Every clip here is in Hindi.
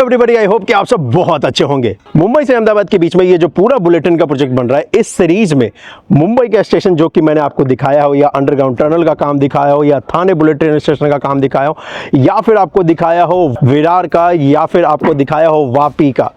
एवरीबॉडी, आई होप कि आप सब बहुत अच्छे होंगे। मुंबई से अहमदाबाद के बीच में ये जो पूरा बुलेटिन का प्रोजेक्ट बन रहा है, इस सीरीज में मुंबई का स्टेशन जो कि मैंने आपको दिखाया हो, या अंडरग्राउंड टनल का काम दिखाया हो, या थाने बुलेटिन स्टेशन का काम दिखाया हो, या फिर आपको दिखाया हो विरार का, या फिर आपको दिखाया हो वापी का,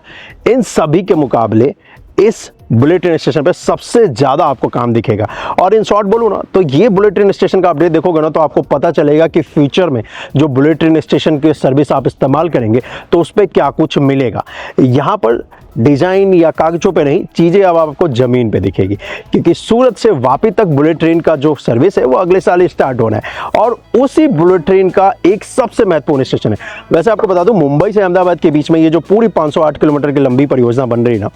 इन सभी के मुकाबले इस बुलेटिन स्टेशन पे सबसे ज्यादा आपको काम दिखेगा। और इन शॉर्ट बोलूं ना तो ये बुलेटिन स्टेशन का अपडेट देखोगे ना तो आपको पता चलेगा कि फ्यूचर में जो बुलेटिन स्टेशन की सर्विस आप इस्तेमाल करेंगे तो उस पर क्या कुछ मिलेगा। यहाँ पर डिजाइन या कागजों पे नहीं, चीजें अब आपको जमीन पे दिखेगी, क्योंकि सूरत से वापी तक बुलेट ट्रेन का जो सर्विस है वो अगले साल स्टार्ट होना है और उसी बुलेट ट्रेन का एक सबसे महत्वपूर्ण स्टेशन है। वैसे आपको बता दूं, मुंबई से अहमदाबाद के बीच में ये जो पूरी 508 किलोमीटर की लंबी परियोजना बन रही है ना,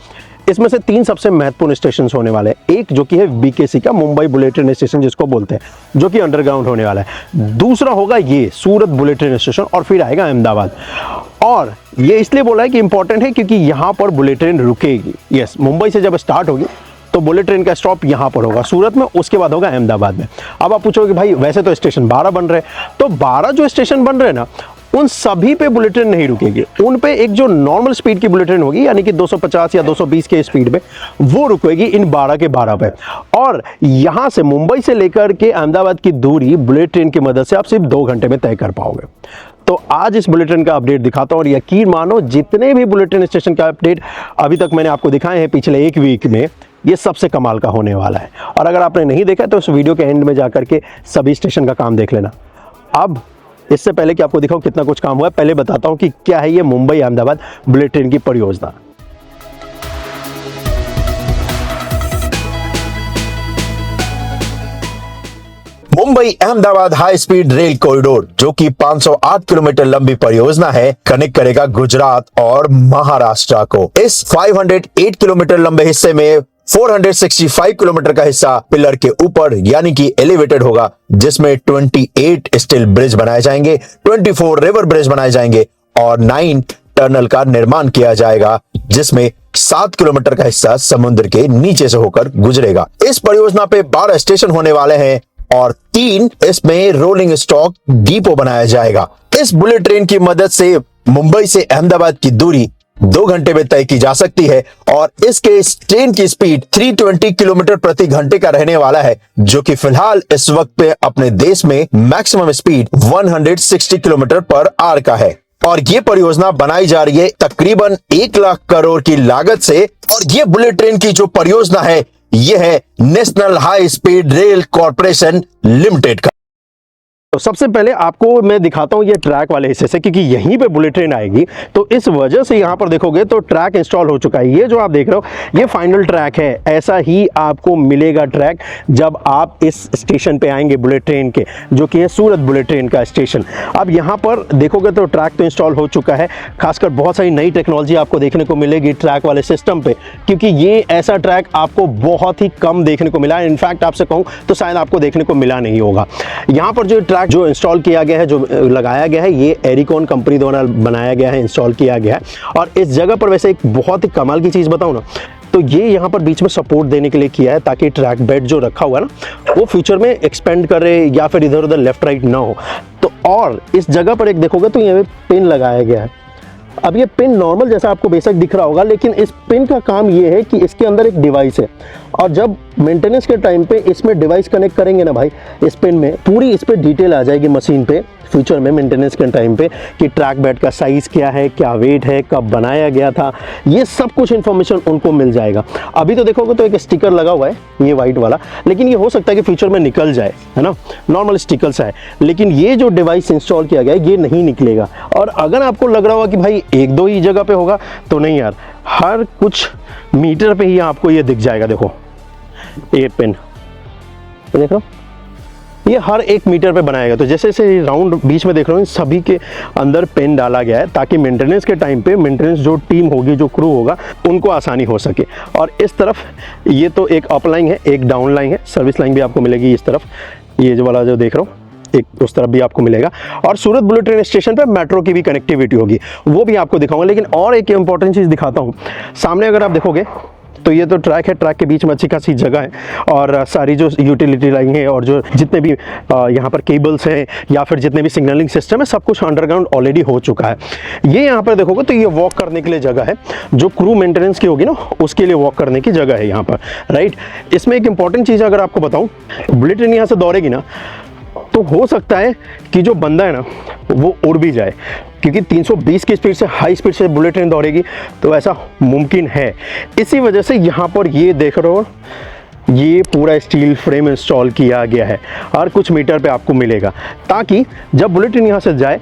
इसमें से 3 सबसे महत्वपूर्ण स्टेशन होने वाले हैं। एक जो कि है बीकेसी का मुंबई बुलेट ट्रेन स्टेशन जिसको बोलते हैं, जो कि अंडरग्राउंड होने वाला है। दूसरा होगा ये सूरत बुलेट ट्रेन स्टेशन और फिर आएगा अहमदाबाद। और ये इसलिए बोला है कि इंपॉर्टेंट है क्योंकि यहाँ पर बुलेट ट्रेन रुकेगी। यस, मुंबई से जब स्टार्ट होगी तो बुलेट ट्रेन का स्टॉप यहाँ पर होगा सूरत में, उसके बाद होगा अहमदाबाद में। अब आप पूछोगे भाई वैसे तो स्टेशन 12 बन रहे हैं, तो 12 जो स्टेशन बन रहे हैं ना, उन सभी पे बुलेट ट्रेन नहीं रुकेगी। उन पे एक जो नॉर्मल स्पीड की बुलेट ट्रेन होगी, यानी कि 250 या 220 के स्पीड पे, वो रुकेगी इन 12 के 12 पे। और यहां से मुंबई से लेकर के अहमदाबाद की दूरी बुलेट ट्रेन की मदद से आप सिर्फ 2 घंटे में तय कर पाओगे। तो आज इस बुलेट ट्रेन का अपडेट दिखाता हूं और यकीन मानो जितने भी बुलेट ट्रेन स्टेशन का अपडेट अभी तक मैंने आपको दिखाए हैं पिछले एक वीक में, ये सबसे कमाल का होने वाला है। और अगर आपने नहीं देखा तो इस वीडियो के एंड में जाकर के सभी स्टेशन का काम देख लेना। अब इससे पहले कि आपको दिखाऊं कितना कुछ काम हुआ है, पहले बताता हूं कि क्या है ये मुंबई अहमदाबाद बुलेट ट्रेन की परियोजना। Mumbai Ahmedabad high speed rail corridor जो कि 508 किलोमीटर लंबी परियोजना है, कनेक्ट करेगा गुजरात और महाराष्ट्र को। इस 508 किलोमीटर लंबे हिस्से में 465 किलोमीटर का हिस्सा पिलर के ऊपर यानी कि एलिवेटेड होगा, जिसमें 28 स्टील ब्रिज बनाए जाएंगे, 24 रिवर ब्रिज बनाए जाएंगे और 9 टनल का निर्माण किया जाएगा, जिसमें 7 किलोमीटर का हिस्सा समुद्र के नीचे से होकर गुजरेगा। इस परियोजना पे 12 स्टेशन होने वाले हैं और 3 इसमें रोलिंग स्टॉक डिपो बनाया जाएगा। इस बुलेट ट्रेन की मदद से मुंबई से अहमदाबाद की दूरी 2 घंटे में तय की जा सकती है और इसके ट्रेन की स्पीड 320 किलोमीटर प्रति घंटे का रहने वाला है, जो कि फिलहाल इस वक्त पे अपने देश में maximum speed 160 kilometre per hour का है। और ये परियोजना बनाई जा रही है तकरीबन 1 लाख करोड़ की लागत से। और ये बुलेट ट्रेन की जो परियोजना है ये है national high speed rail corporation limited का। तो सबसे पहले आपको मैं दिखाता हूं ये ट्रैक वाले हिस्से से, क्योंकि यहीं पे बुलेट ट्रेन आएगी तो इस वजह से यहां पर देखोगे तो ट्रैक इंस्टॉल हो चुका है। ये जो आप देख रहे हो ये फाइनल ट्रैक है। ऐसा ही आपको मिलेगा ट्रैक जब आप इस स्टेशन पे आएंगे बुलेट ट्रेन के, जो कि है सूरत बुलेट ट्रेन का स्टेशन। अब यहां पर देखोगे तो ट्रैक तो इंस्टॉल हो चुका है। खासकर बहुत सारी नई टेक्नोलॉजी आपको देखने को मिलेगी ट्रैक वाले सिस्टम पे, क्योंकि ये ऐसा ट्रैक आपको बहुत ही कम देखने को मिला है। इनफैक्ट आपसे कहूं तो शायद आपको देखने को मिला नहीं होगा। यहाँ पर जो ट्रैक जो इंस्टॉल किया गया है, जो लगाया गया है, ये एरिकॉन कंपनी द्वारा बनाया गया है, इंस्टॉल किया गया है। और इस जगह पर वैसे एक बहुत ही कमाल की चीज बताऊं ना, तो ये यहाँ पर बीच में सपोर्ट देने के लिए किया है ताकि ट्रैक बेड जो रखा हुआ है ना वो फ्यूचर में एक्सपेंड करे या फिर इधर उधर लेफ्ट राइट ना हो। तो और इस जगह पर एक देखोगे तो यहाँ पे पिन लगाया गया है। अब ये पिन नॉर्मल जैसा आपको बेशक दिख रहा होगा, लेकिन इस पिन का काम ये है कि इसके अंदर एक डिवाइस है और जब मेंटेनेंस के टाइम पे इसमें डिवाइस कनेक्ट करेंगे ना भाई, इस पिन में पूरी इस पे डिटेल आ जाएगी मशीन पे फ्यूचर में मेंटेनेंस के टाइम पे कि ट्रैक बेड का साइज क्या है, क्या वेट है, कब बनाया गया था, ये सब कुछ इंफॉर्मेशन उनको मिल जाएगा। अभी तो देखोगे तो एक स्टिकर लगा हुआ है ये वाइट वाला, लेकिन ये हो सकता है कि फ्यूचर में निकल जाए, है ना, नॉर्मल स्टिकर सा है। लेकिन ये जो डिवाइस इंस्टॉल किया गया है ये नहीं निकलेगा। और अगर आपको लग रहा होगा कि भाई 1-2 ही जगह पे होगा, तो नहीं यार, हर कुछ मीटर पे ही आपको ये दिख जाएगा। देखो ये पिन देख रहे हो, ये हर 1 मीटर पे बनाएगा। तो जैसे जैसे राउंड बीच में देख रहे हो, इन सभी के अंदर पेन डाला गया है ताकि मेंटेनेंस के टाइम पे मेंटेनेंस जो टीम होगी, जो क्रू होगा, उनको आसानी हो सके। और इस तरफ ये तो एक अप लाइन है, एक डाउन लाइन है, सर्विस लाइन भी आपको मिलेगी इस तरफ, ये जो वाला जो देख रहे हो एक उस तरफ भी आपको मिलेगा। और सूरत बुलेट ट्रेन स्टेशन पे मेट्रो की भी कनेक्टिविटी होगी, वो भी आपको दिखाऊंगा। लेकिन और एक इंपॉर्टेंट चीज़ दिखाता हूँ, सामने अगर आप देखोगे तो ये तो ट्रैक है, ट्रैक के बीच में अच्छी खासी जगह है और सारी जो यूटिलिटी लाइन है और जो जितने भी यहाँ पर केबल्स हैं या फिर जितने भी सिग्नलिंग सिस्टम है सब कुछ अंडरग्राउंड ऑलरेडी हो चुका है। ये यहाँ पर देखोगे तो ये वॉक करने के लिए जगह है, जो क्रू मेंटेनेंस की होगी ना उसके लिए वॉक करने की जगह है यहाँ पर, राइट। इसमें एक इंपॉर्टेंट चीज़ अगर आपको बताऊँ, बुलेट ट्रेन यहाँ से दौड़ेगी ना तो हो सकता है कि जो बंदा है ना वो उड़ भी जाए, क्योंकि 320 की स्पीड से हाई स्पीड से बुलेट ट्रेन दौड़ेगी तो ऐसा मुमकिन है। इसी वजह से यहाँ पर ये देख रहे हो ये पूरा स्टील फ्रेम इंस्टॉल किया गया है और कुछ मीटर पे आपको मिलेगा, ताकि जब बुलेट ट्रेन यहाँ से जाए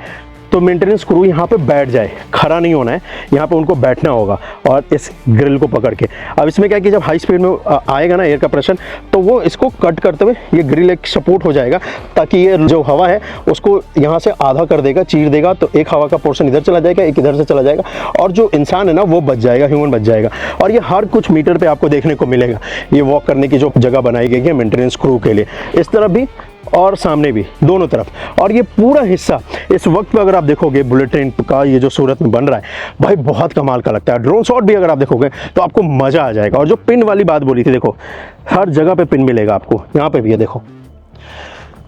तो मेंटेनेंस क्रू यहाँ पे बैठ जाए, खड़ा नहीं होना है, यहाँ पे उनको बैठना होगा और इस ग्रिल को पकड़ के। अब इसमें क्या है कि जब हाई स्पीड में आएगा ना एयर का प्रेशर, तो वो इसको कट करते हुए ये ग्रिल एक सपोर्ट हो जाएगा, ताकि ये जो हवा है उसको यहाँ से आधा कर देगा, चीर देगा, तो एक हवा का पोर्शन इधर चला जाएगा, एक इधर से चला जाएगा और जो इंसान है ना वो बच जाएगा, ह्यूमन बच जाएगा। और ये हर कुछ मीटर पे आपको देखने को मिलेगा ये वॉक करने की जो जगह बनाई गई है मेंटेनेंस क्रू के लिए, इस तरफ भी और सामने भी, दोनों तरफ। और ये पूरा हिस्सा इस वक्त पे अगर आप देखोगे बुलेट ट्रेन का ये जो सूरत में बन रहा है भाई बहुत कमाल का लगता है। ड्रोन शॉट भी अगर आप देखोगे तो आपको मजा आ जाएगा। और जो पिन वाली बात बोली थी, देखो हर जगह पे पिन मिलेगा आपको, यहाँ पे भी है देखो,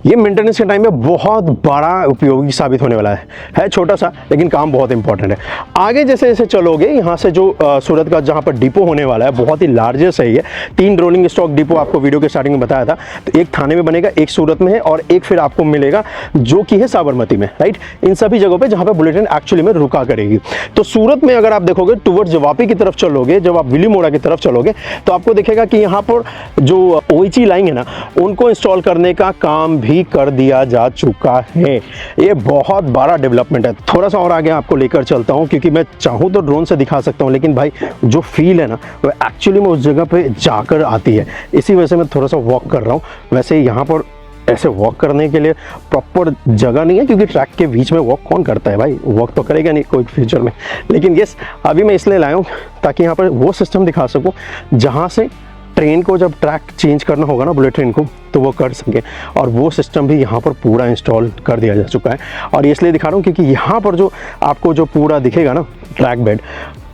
ये मेंटेनेंस के टाइम में बहुत बड़ा उपयोगी साबित होने वाला है छोटा सा लेकिन काम बहुत इंपॉर्टेंट है। आगे जैसे जैसे चलोगे यहाँ से जो सूरत का जहाँ पर डिपो होने वाला है बहुत ही लार्जेस्ट है ये, 3 रोलिंग स्टॉक डिपो आपको वीडियो के स्टार्टिंग में बताया था। तो एक थाने में बनेगा, एक सूरत में है और एक फिर आपको मिलेगा जो कि है साबरमती में, राइट। इन सभी जगहों पर जहाँ पर बुलेट ट्रेन एक्चुअली में रुका करेगी। तो सूरत में अगर आप देखोगे टूवर्ड्स वापी की तरफ चलोगे, जब आप विलीमोड़ा की तरफ चलोगे तो आपको देखेगा कि यहाँ पर जो ओएचई लाइन है ना उनको इंस्टॉल करने का काम भी कर दिया जा चुका है। ये बहुत बड़ा डेवलपमेंट है। थोड़ा सा और आगे आपको लेकर चलता हूं, क्योंकि मैं चाहूं तो ड्रोन से दिखा सकता हूं, लेकिन भाई जो फील है ना वो एक्चुअली में उस जगह पे जाकर आती है। इसी वजह से मैं थोड़ा सा वॉक कर रहा हूं। वैसे यहाँ पर ऐसे वॉक करने के लिए प्रॉपर जगह नहीं है, क्योंकि ट्रैक के बीच में वॉक कौन करता है भाई, वॉक तो करेगा नहीं कोई फ्यूचर में। लेकिन यस, अभी मैं इसलिए लाया हूँ ताकि यहाँ पर वो सिस्टम दिखा सकूँ जहाँ से ट्रेन को जब ट्रैक चेंज करना होगा ना बुलेट ट्रेन को तो वो कर सके। और वो सिस्टम भी यहाँ पर पूरा इंस्टॉल कर दिया जा चुका है। और इसलिए दिखा रहा हूँ क्योंकि यहाँ पर जो आपको जो पूरा दिखेगा ना ट्रैक बेड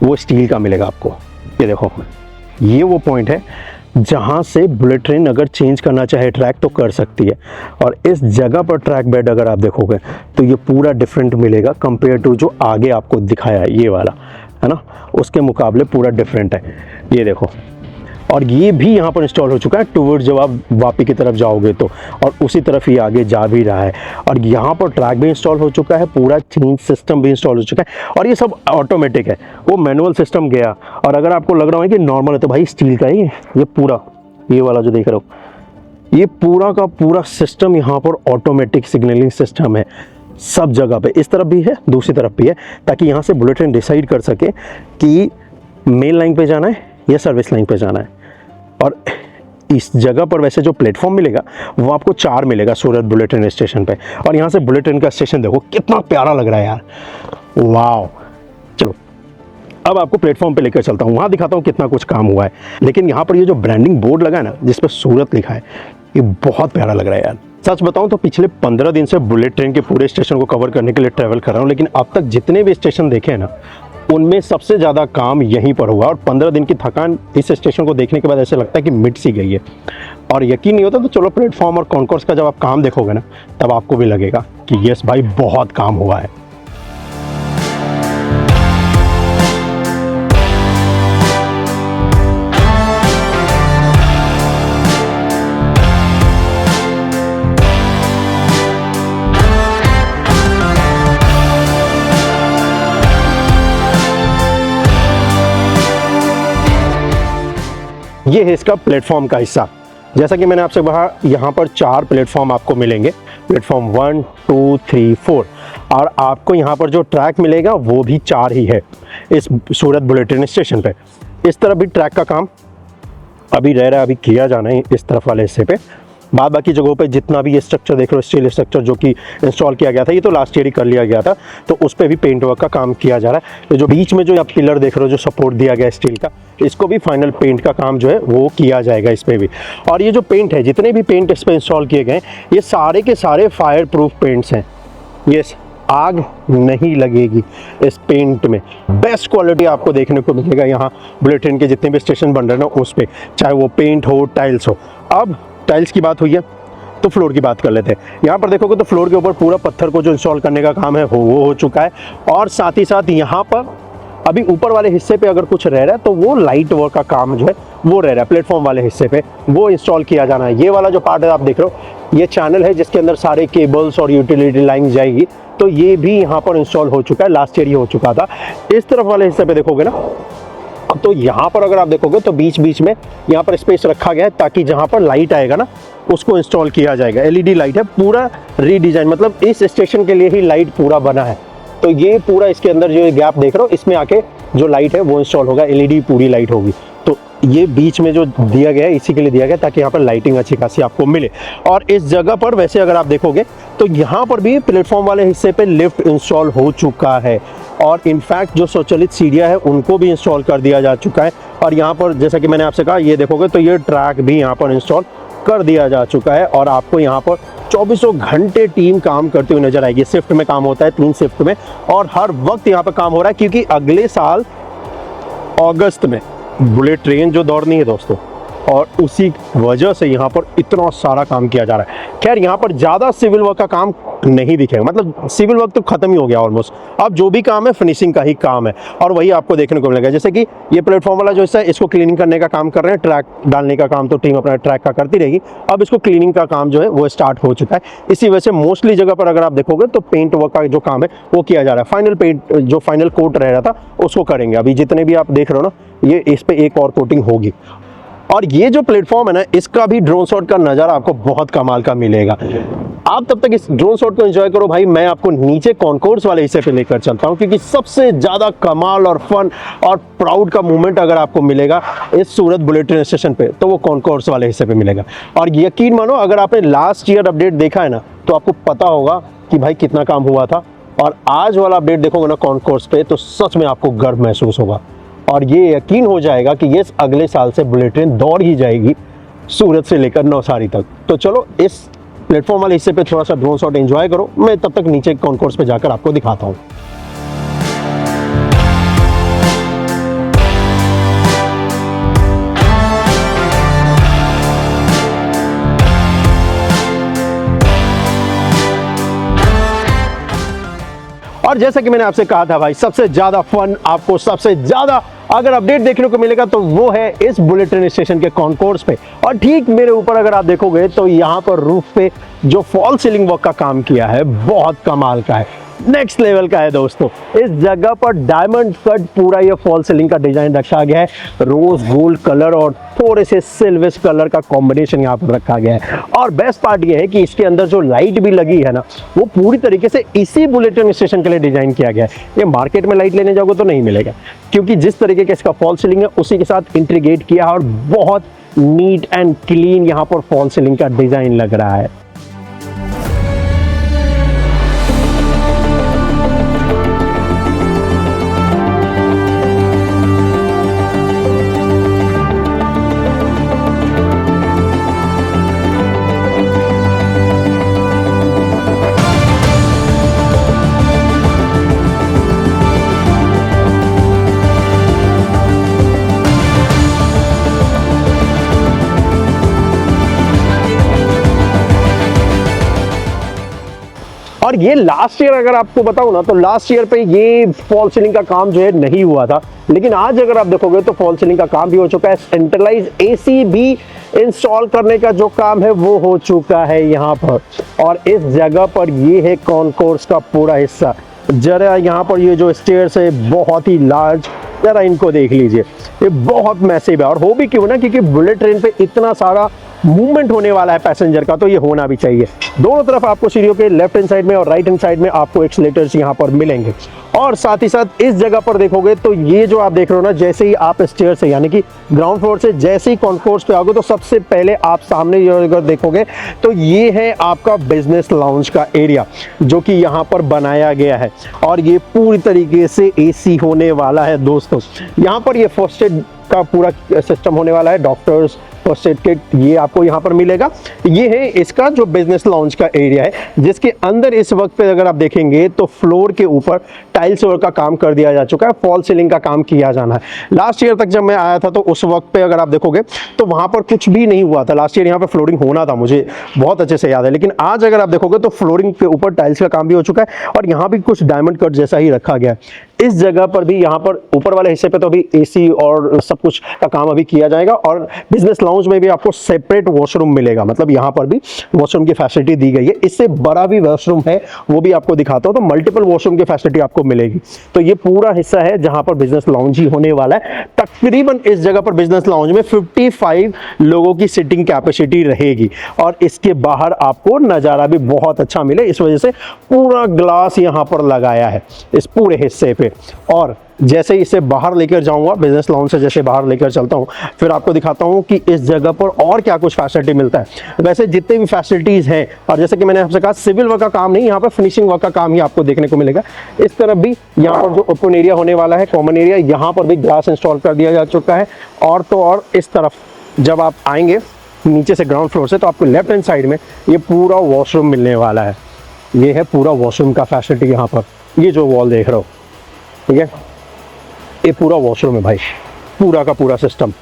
वो स्टील का मिलेगा आपको। ये देखो, ये वो पॉइंट है जहाँ से बुलेट ट्रेन अगर चेंज करना चाहे ट्रैक तो कर सकती है। और इस जगह पर ट्रैक बेड अगर आप देखोगे तो ये पूरा डिफरेंट मिलेगा कंपेयर टू जो आगे आपको दिखाया है ये वाला, है ना, उसके मुकाबले पूरा डिफरेंट है। ये देखो, और ये भी यहाँ पर इंस्टॉल हो चुका है टूवर्ड्स जब आप वापी की तरफ जाओगे तो, और उसी तरफ ही आगे जा भी रहा है। और यहाँ पर ट्रैक भी इंस्टॉल हो चुका है, पूरा चेंज सिस्टम भी इंस्टॉल हो चुका है। और ये सब ऑटोमेटिक है, वो मैनुअल सिस्टम गया। और अगर आपको लग रहा है कि नॉर्मल है तो भाई स्टील का ही ये पूरा, ये वाला जो देख रहे हो ये पूरा का पूरा सिस्टम यहाँ पर ऑटोमेटिक सिग्नलिंग सिस्टम है सब जगह पे। इस तरफ भी है, दूसरी तरफ भी है, ताकि यहाँ से बुलेट ट्रेन डिसाइड कर सके कि मेन लाइन पे जाना है या सर्विस लाइन पे जाना है। और इस जगह पर वैसे जो प्लेटफॉर्म मिलेगा वो आपको 4 मिलेगा सूरत बुलेट ट्रेन स्टेशन पे। और यहाँ से बुलेट ट्रेन का स्टेशन देखो कितना प्यारा लग रहा है यार, वाह। चलो अब आपको प्लेटफॉर्म पे लेकर चलता हूँ, वहाँ दिखाता हूँ कितना कुछ काम हुआ है। लेकिन यहाँ पर ये जो ब्रांडिंग बोर्ड लगा है ना जिस पर सूरत लिखा है, ये बहुत प्यारा लग रहा है यार। सच बताऊं तो पिछले 15 दिन से बुलेट ट्रेन के पूरे स्टेशन को कवर करने के लिए ट्रैवल कर रहा हूँ, लेकिन अब तक जितने भी स्टेशन देखे हैं ना उनमें सबसे ज़्यादा काम यहीं पर हुआ। और 15 दिन की थकान इस स्टेशन को देखने के बाद ऐसे लगता है कि मिट सी गई है। और यकीन नहीं होता तो चलो प्लेटफॉर्म और कॉन्कोर्स का जब आप काम देखोगे ना तब आपको भी लगेगा कि यस भाई बहुत काम हुआ है। ये है इसका प्लेटफॉर्म का हिस्सा। जैसा कि मैंने आपसे कहा यहाँ पर 4 प्लेटफॉर्म आपको मिलेंगे, प्लेटफॉर्म 1, 2, 3, 4। और आपको यहाँ पर जो ट्रैक मिलेगा वो भी 4 ही है इस सूरत बुलेट ट्रेन स्टेशन पे। इस तरफ भी ट्रैक का काम अभी रह रहा है, अभी किया जाना है इस तरफ वाले हिस्से पे। बाद बाकी जगहों पे जितना भी ये स्ट्रक्चर देख रहे हो, स्टील स्ट्रक्चर जो कि इंस्टॉल किया गया था, ये तो लास्ट ईयर ही कर लिया गया था, तो उस पर भी पेंट वर्क का काम किया जा रहा है। तो जो बीच में जो आप पिलर देख रहे हो जो सपोर्ट दिया गया है स्टील का, इसको भी फाइनल पेंट का काम जो है वो किया जाएगा इस पर भी। और ये जो पेंट है, जितने भी पेंट इस पर इंस्टॉल किए गए ये सारे के सारे फायर प्रूफ पेंट्स हैं। ये आग नहीं लगेगी इस पेंट में। बेस्ट क्वालिटी आपको देखने को मिलेगा यहाँ बुलेट ट्रेन के जितने भी स्टेशन बन रहे हैं ना उस पे, चाहे वो पेंट हो, टाइल्स हो। अब टाइल्स की बात हुई है तो फ्लोर की बात कर लेते हैं। यहाँ पर देखोगे तो फ्लोर के ऊपर पूरा पत्थर को जो इंस्टॉल करने का काम है वो हो चुका है, और साथ ही साथ यहाँ पर अभी ऊपर वाले हिस्से पे अगर कुछ रह रहा है तो वो लाइट वर्क का काम जो है वो रह रहा है। प्लेटफॉर्म वाले हिस्से पे वो इंस्टॉल किया जाना है। ये वाला जो पार्ट है आप देख रहे हो, ये चैनल है जिसके अंदर सारे केबल्स और यूटिलिटी लाइन जाएगी, तो ये भी यहाँ पर इंस्टॉल हो चुका है। लास्ट ईयर ये हो चुका था। इस तरफ वाले हिस्से पे देखोगे ना तो यहाँ पर अगर आप देखोगे तो बीच बीच में यहाँ पर स्पेस रखा गया है ताकि जहाँ पर लाइट आएगा ना उसको इंस्टॉल किया जाएगा। एलईडी लाइट है, पूरा रीडिजाइन, मतलब इस स्टेशन के लिए ही लाइट पूरा बना है। तो ये पूरा इसके अंदर जो गैप देख रहे हो इसमें आके जो लाइट है वो इंस्टॉल होगा, एलईडी पूरी लाइट होगी। तो ये बीच में जो दिया गया है इसी के लिए दिया गया ताकि यहाँ पर लाइटिंग अच्छी खासी आपको मिले। और इस जगह पर वैसे अगर आप देखोगे तो यहाँ पर भी प्लेटफॉर्म वाले हिस्से पे लिफ्ट इंस्टॉल हो चुका है, और इनफैक्ट जो स्वचालित सीढ़ियाँ है उनको भी इंस्टॉल कर दिया जा चुका है। और यहाँ पर जैसा कि मैंने आपसे कहा, ये देखोगे तो ये ट्रैक भी यहाँ पर इंस्टॉल कर दिया जा चुका है, और आपको यहाँ पर 2400 घंटे टीम काम करती हुई नजर आएगी। शिफ्ट में काम होता है, 3 शिफ्ट में, और हर वक्त यहाँ पर काम हो रहा है क्योंकि अगले साल अगस्त में बुलेट ट्रेन जो दौड़नी है दोस्तों, और उसी वजह से यहाँ पर इतना सारा काम किया जा रहा है। खैर यहाँ पर ज़्यादा सिविल वर्क का काम नहीं दिखेगा, मतलब सिविल वर्क तो खत्म ही हो गया ऑलमोस्ट। अब जो भी काम है फिनिशिंग का ही काम है, और वही आपको देखने को मिलेगा। जैसे कि ये प्लेटफॉर्म वाला जो हिस्सा है इसको क्लीनिंग करने का काम कर रहे हैं, ट्रैक डालने का काम तो टीम अपना ट्रैक का करती रहेगी। अब इसको क्लीनिंग का काम जो है वो स्टार्ट हो चुका है। इसी वजह से मोस्टली जगह पर अगर आप देखोगे तो पेंट वर्क का जो काम है वो किया जा रहा है। फाइनल पेंट जो फाइनल कोट रह रहा था उसको करेंगे। अभी जितने भी आप देख रहे हो ना, ये इस पे एक और कोटिंग होगी। और ये जो प्लेटफॉर्म है ना, इसका भी ड्रोन शॉट का नज़ारा आपको बहुत कमाल का मिलेगा। आप तब तक इस ड्रोन शॉट को एंजॉय करो भाई, मैं आपको नीचे कॉन्कोर्स वाले हिस्से पे लेकर चलता हूँ, क्योंकि सबसे ज़्यादा कमाल और फन और प्राउड का मोमेंट अगर आपको मिलेगा इस सूरत बुलेट ट्रेन स्टेशन पे तो वो कॉन्कोर्स वाले हिस्से पे मिलेगा। और यकीन मानो अगर आपने लास्ट ईयर अपडेट देखा है ना तो आपको पता होगा कि भाई कितना काम हुआ था, और आज वाला अपडेट देखोगे ना कॉन्कोर्स पे तो सच में आपको गर्व महसूस होगा, और ये यकीन हो जाएगा कि ये अगले साल से बुलेट ट्रेन दौड़ ही जाएगी सूरत से लेकर नौसारी तक। तो चलो इस प्लेटफॉर्म वाले हिस्से पे थोड़ा सा ड्रोन शॉट एंजॉय करो, मैं तब तक नीचे कॉन्कोर्स पे जाकर आपको दिखाता हूँ। और जैसा कि मैंने आपसे कहा था भाई, सबसे ज्यादा फन आपको सबसे ज्यादा अगर अपडेट देखने को मिलेगा तो वो है इस बुलेट ट्रेन स्टेशन के कॉन्कोर्स पे। और ठीक मेरे ऊपर अगर आप देखोगे तो यहाँ पर रूफ पे जो फॉल सीलिंग वर्क का काम किया है बहुत कमाल का है, नेक्स्ट लेवल का है दोस्तों। इस जगह पर डायमंड कट पूरा ये फॉल सीलिंग का डिजाइन रखा गया है, रोज गोल्ड कलर और थोड़े से सिल्वर कलर का कॉम्बिनेशन यहाँ पर रखा गया है। और बेस्ट पार्ट ये है कि इसके अंदर जो लाइट भी लगी है ना वो पूरी तरीके से इसी बुलेट ट्रेन स्टेशन के लिए डिजाइन किया गया है। ये मार्केट में लाइट लेने जाओगे तो नहीं मिलेगा, क्योंकि जिस तरीके का इसका फॉल सीलिंग है उसी के साथ इंटीग्रेट किया है, और बहुत नीट एंड क्लीन यहाँ पर फॉल सीलिंग का डिजाइन लग रहा है। और ये लास्ट ईयर अगर आपको बताऊं ना तो लास्ट ईयर पे ये फॉल सीलिंग का काम जो है नहीं हुआ था, लेकिन आज अगर आप देखोगे तो फॉल सीलिंग का काम भी हो चुका है। सेंट्रलाइज एसी भी इंस्टॉल करने का जो काम है वो हो चुका है यहाँ पर। और इस जगह पर ये है कॉन्कोर्स का पूरा हिस्सा। जरा यहाँ पर ये जो स्टेयर्स है बहुत ही लार्ज, जरा इनको देख लीजिए, ये बहुत मैसिव है। और हो भी क्यों ना, क्योंकि बुलेट ट्रेन पे इतना सारा मूवमेंट होने वाला है पैसेंजर का, तो ये होना भी चाहिए। दोनों तरफ आपको सीढ़ियों के लेफ्ट हैंड साइड में और राइट हैंड साइड में आपको एक्सीलेटर्स यहाँ पर मिलेंगे। और साथ ही साथ इस जगह पर देखोगे तो ये जो आप देख रहे हो ना, जैसे ही आप स्टेयर से यानी कि ग्राउंड फ्लोर से जैसे ही कॉन्कोर्स पे आओगे तो सबसे पहले आप सामने ये अगर देखोगे तो ये है आपका बिजनेस लाउंज का एरिया, जो कि यहाँ पर बनाया गया है। और ये पूरी तरीके से एसी होने वाला है दोस्तों। यहाँ पर ये फर्स्ट एड का पूरा सिस्टम होने वाला है, डॉक्टर्स फर्स्ट एड किट ये आपको यहाँ पर मिलेगा। ये है इसका जो बिजनेस लाउंज का एरिया है, जिसके अंदर इस वक्त पे अगर आप देखेंगे तो फ्लोर के ऊपर टाइल्स वर्क का काम कर दिया जा चुका है, फॉल सीलिंग का काम किया जाना है। लास्ट ईयर तक जब मैं आया था तो उस वक्त पे अगर आप देखोगे तो वहां पर कुछ भी नहीं हुआ था। लास्ट ईयर यहाँ पे फ्लोरिंग होना था, मुझे बहुत अच्छे से याद है, लेकिन आज अगर आप देखोगे तो फ्लोरिंग के ऊपर टाइल्स का काम भी हो चुका है और यहाँ भी कुछ डायमंड कट जैसा ही रखा गया है। इस जगह पर भी यहाँ पर ऊपर वाले हिस्से पे तो अभी एसी और सब कुछ का काम अभी किया जाएगा और बिजनेस लाउंज में भी आपको सेपरेट वॉशरूम मिलेगा, मतलब यहाँ पर भी वॉशरूम की फैसिलिटी दी गई है। इससे बड़ा भी वॉशरूम है, वो भी आपको दिखाता हूँ, तो मल्टीपल वॉशरूम की फैसिलिटी आपको मिलेगी। तो ये पूरा हिस्सा है जहाँ पर बिजनेस लाउंज ही होने वाला है। तकरीबन इस जगह पर बिजनेस लाउंज में 55 लोगों की सिटिंग कैपेसिटी रहेगी और इसके बाहर आपको नज़ारा भी बहुत अच्छा मिले, इस वजह से पूरा ग्लास यहाँ पर लगाया है इस पूरे हिस्से पे। और जैसे इसे बाहर लेकर जाऊंगा, बिजनेस लाउंज से जैसे बाहर लेकर चलता हूं, फिर आपको दिखाता हूं कि इस जगह पर और क्या कुछ फैसिलिटी मिलता है। वैसे जितने भी फैसिलिटीज हैं, और जैसे कि मैंने आपसे कहा सिविल वर्क का काम नहीं, यहाँ पर फिनिशिंग वर्क का काम ही आपको देखने को मिलेगा। इस तरफ भी यहाँ पर जो ओपन एरिया होने वाला है, कॉमन एरिया, यहाँ पर भी ग्लास इंस्टॉल कर दिया जा चुका है। और तो और इस तरफ जब आप आएंगे नीचे से ग्राउंड फ्लोर से, तो आपको लेफ्ट हैंड साइड में ये पूरा वॉशरूम मिलने वाला है। ये है पूरा वॉशरूम का फैसिलिटी यहाँ पर, ये जो वॉल देख रहे हो, ठीक है, ये पूरा वॉशरूम है भाई, पूरा का पूरा सिस्टम।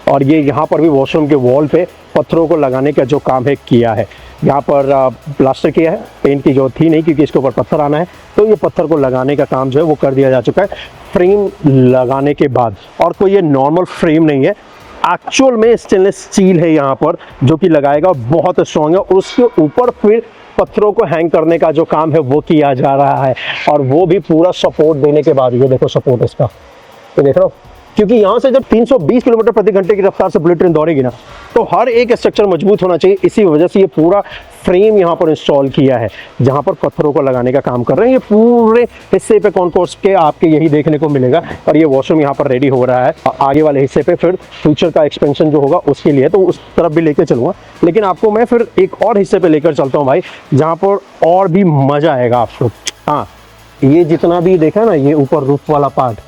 और ये यहाँ पर भी वॉशरूम के वॉल पे पत्थरों को लगाने का जो काम है किया है। यहाँ पर प्लास्टर किया है, पेंट की जरूरत थी नहीं क्योंकि इसके ऊपर पत्थर आना है, तो ये पत्थर को लगाने का काम जो है वो कर दिया जा चुका है फ्रेम लगाने के बाद। और कोई ये नॉर्मल फ्रेम नहीं है, एक्चुअल में स्टेनलेस स्टील है यहाँ पर जो कि लगाएगा, बहुत स्ट्रॉन्ग है। और उसके ऊपर फिर पत्थरों को हैंग करने का जो काम है वो किया जा रहा है, और वो भी पूरा सपोर्ट देने के बाद। ये देखो सपोर्ट इसका, ये देख रहे हो, क्योंकि यहाँ से जब 320 किलोमीटर प्रति घंटे की रफ्तार से बुलेट ट्रेन दौड़ेगी ना, तो हर एक स्ट्रक्चर मजबूत होना चाहिए। इसी वजह से ये पूरा फ्रेम यहाँ पर इंस्टॉल किया है, जहाँ पर पत्थरों को लगाने का काम कर रहे हैं। ये पूरे हिस्से पे कॉन्कोर्स के आपके यही देखने को मिलेगा। और ये वॉशरूम यहाँ पर रेडी हो रहा है। आगे वाले हिस्से पे फिर फ्यूचर का एक्सपेंशन जो होगा उसके लिए, तो उस तरफ भी लेकर चलूँगा, लेकिन आपको मैं फिर एक और हिस्से पे लेकर चलता हूँ भाई, जहाँ पर और भी मज़ा आएगा आपको। हाँ, ये जितना भी देखा ना, ये ऊपर रूफ वाला पार्ट,